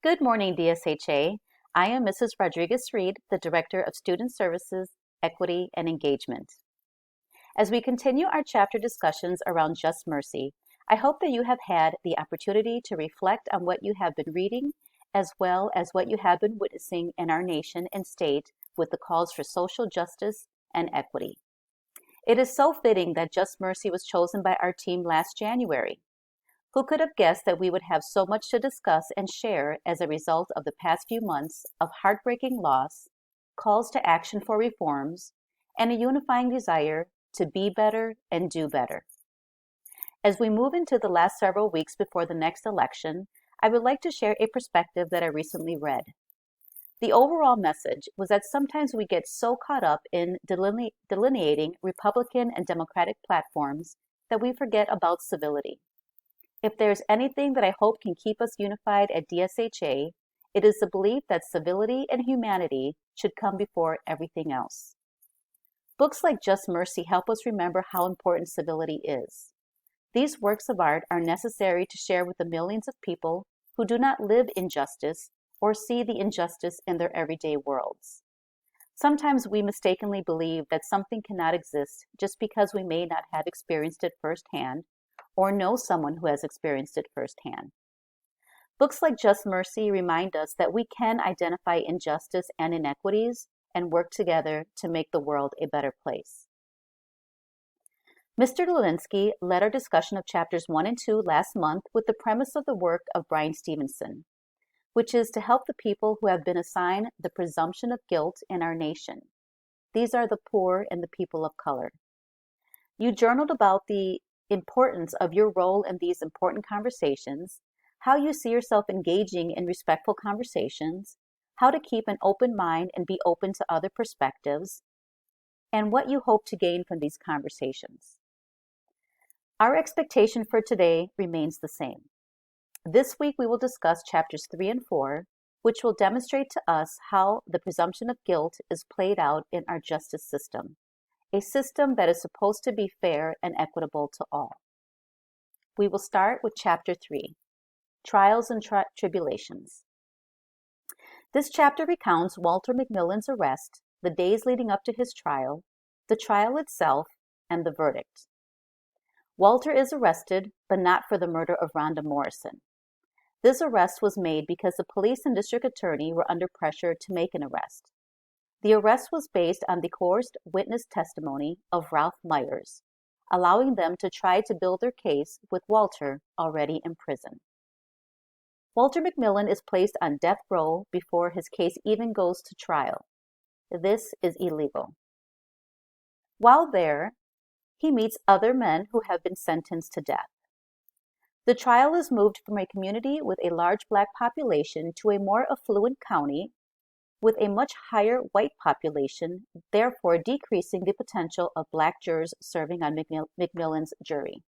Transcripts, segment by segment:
Good morning, DSHA. I am Mrs. Rodriguez-Reed, the Director of Student Services, Equity, and Engagement. As we continue our chapter discussions around just mercy, I hope that you have had the opportunity to reflect on what you have been reading, as well as what you have been witnessing in our nation and state with the calls for social justice and equity. It is so fitting that Just Mercy was chosen by our team last January. Who could have guessed that we would have so much to discuss and share as a result of the past few months of heartbreaking loss, calls to action for reforms, and a unifying desire to be better and do better. As we move into the last several weeks before the next election, I would like to share a perspective that I recently read. The overall message was that sometimes we get so caught up in delineating Republican and Democratic platforms that we forget about civility. If there's anything that I hope can keep us unified at DSHA, it is the belief that civility and humanity should come before everything else. Books like Just Mercy help us remember how important civility is. These works of art are necessary to share with the millions of people who do not live injustice or see the injustice in their everyday worlds. Sometimes we mistakenly believe that something cannot exist just because we may not have experienced it firsthand or know someone who has experienced it firsthand. Books like Just Mercy remind us that we can identify injustice and inequities and work together to make the world a better place. Mr. Lewinsky led our discussion of chapters 1 and 2 last month with the premise of the work of Bryan Stevenson, which is to help the people who have been assigned the presumption of guilt in our nation. These are the poor and the people of color. You journaled about the importance of your role in these important conversations, how you see yourself engaging in respectful conversations, how to keep an open mind and be open to other perspectives, and what you hope to gain from these conversations. Our expectation for today remains the same. This week we will discuss chapters 3 and 4, which will demonstrate to us how the presumption of guilt is played out in our justice system, a system that is supposed to be fair and equitable to all. We will start with Chapter 3, Trials and Tribulations. This chapter recounts Walter McMillan's arrest, the days leading up to his trial, the trial itself, and the verdict. Walter is arrested, but not for the murder of Rhonda Morrison. This arrest was made because the police and district attorney were under pressure to make an arrest. The arrest was based on the coerced witness testimony of Ralph Myers, allowing them to try to build their case with Walter already in prison. Walter McMillan is placed on death row before his case even goes to trial. This is illegal. While there, he meets other men who have been sentenced to death. The trial is moved from a community with a large Black population to a more affluent county with a much higher white population, therefore decreasing the potential of Black jurors serving on McMillan's jury.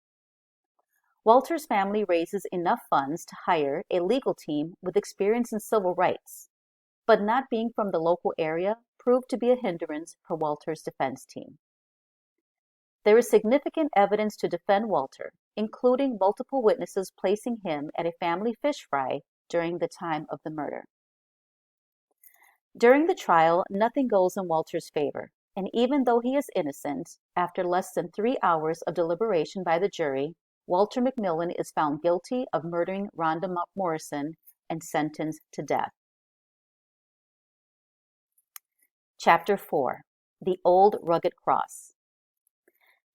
Walter's family raises enough funds to hire a legal team with experience in civil rights, but not being from the local area proved to be a hindrance for Walter's defense team. There is significant evidence to defend Walter, including multiple witnesses placing him at a family fish fry during the time of the murder. During the trial, nothing goes in Walter's favor, and even though he is innocent, after less than 3 hours of deliberation by the jury, Walter McMillan is found guilty of murdering Rhonda Morrison and sentenced to death. Chapter 4, The Old Rugged Cross.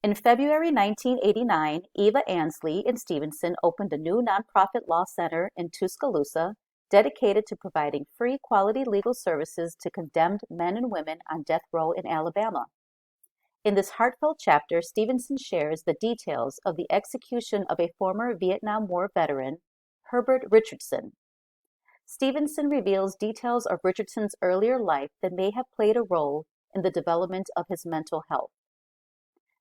In February 1989, Eva Ansley in Stevenson opened a new nonprofit law center in Tuscaloosa dedicated to providing free quality legal services to condemned men and women on death row in Alabama. In this heartfelt chapter, Stevenson shares the details of the execution of a former Vietnam War veteran, Herbert Richardson. Stevenson reveals details of Richardson's earlier life that may have played a role in the development of his mental health.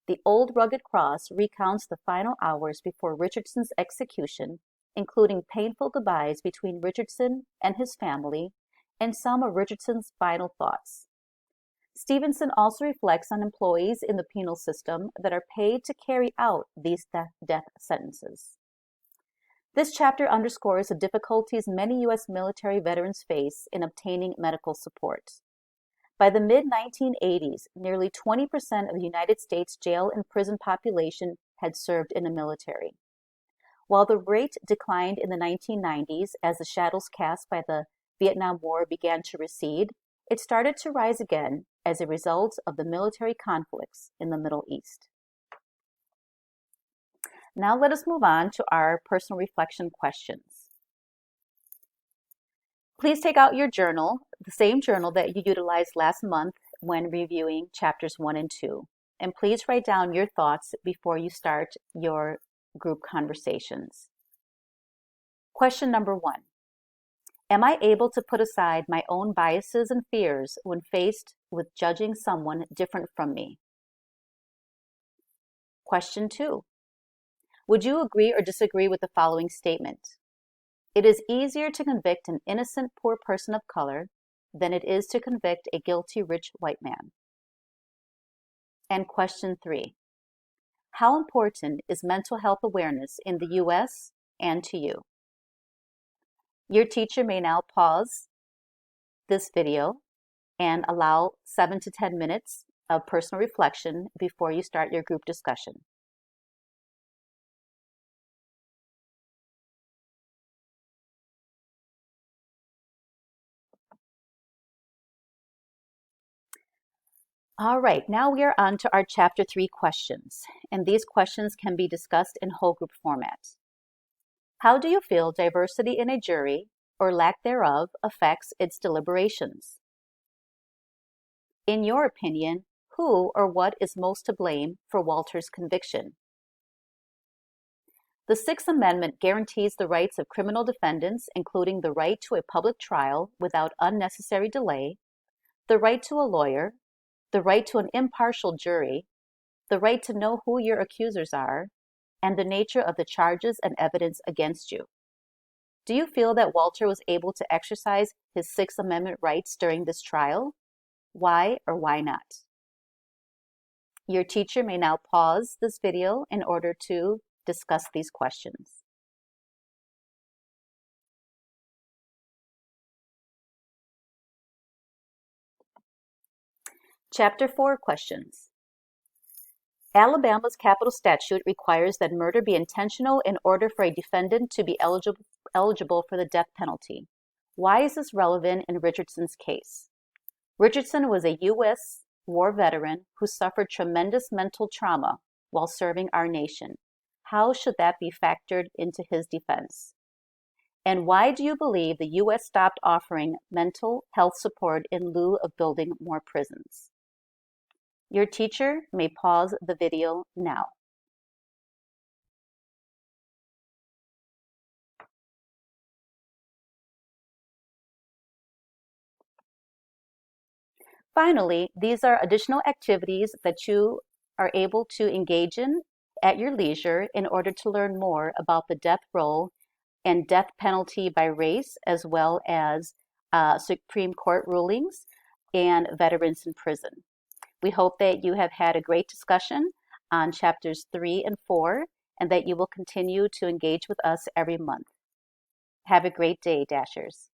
The Old Rugged Cross recounts the final hours before Richardson's execution, including painful goodbyes between Richardson and his family, and some of Richardson's final thoughts. Stevenson also reflects on employees in the penal system that are paid to carry out these death sentences. This chapter underscores the difficulties many U.S. military veterans face in obtaining medical support. By the mid-1980s, nearly 20% of the United States jail and prison population had served in the military. While the rate declined in the 1990s as the shadows cast by the Vietnam War began to recede, it started to rise again as a result of the military conflicts in the Middle East. Now let us move on to our personal reflection questions. Please take out your journal, the same journal that you utilized last month when reviewing chapters 1 and 2. And please write down your thoughts before you start your group conversations. Question number 1. Am I able to put aside my own biases and fears when faced with judging someone different from me? Question 2. Would you agree or disagree with the following statement? It is easier to convict an innocent poor person of color than it is to convict a guilty rich white man. And question 3. How important is mental health awareness in the U.S. and to you? Your teacher may now pause this video and allow 7 to 10 minutes of personal reflection before you start your group discussion. All right, now we are on to our Chapter 3 questions, and these questions can be discussed in whole group format. How do you feel diversity in a jury, or lack thereof, affects its deliberations? In your opinion, who or what is most to blame for Walter's conviction? The Sixth Amendment guarantees the rights of criminal defendants, including the right to a public trial without unnecessary delay, the right to a lawyer, the right to an impartial jury, the right to know who your accusers are, and the nature of the charges and evidence against you. Do you feel that Walter was able to exercise his Sixth Amendment rights during this trial? Why or why not? Your teacher may now pause this video in order to discuss these questions. Chapter 4 questions. Alabama's capital statute requires that murder be intentional in order for a defendant to be eligible for the death penalty. Why is this relevant in Richardson's case? Richardson was a U.S. war veteran who suffered tremendous mental trauma while serving our nation. How should that be factored into his defense? And why do you believe the U.S. stopped offering mental health support in lieu of building more prisons? Your teacher may pause the video now. Finally, these are additional activities that you are able to engage in at your leisure in order to learn more about the death roll and death penalty by race, as well as Supreme Court rulings and veterans in prison. We hope that you have had a great discussion on chapters 3 and 4, and that you will continue to engage with us every month. Have a great day, Dashers.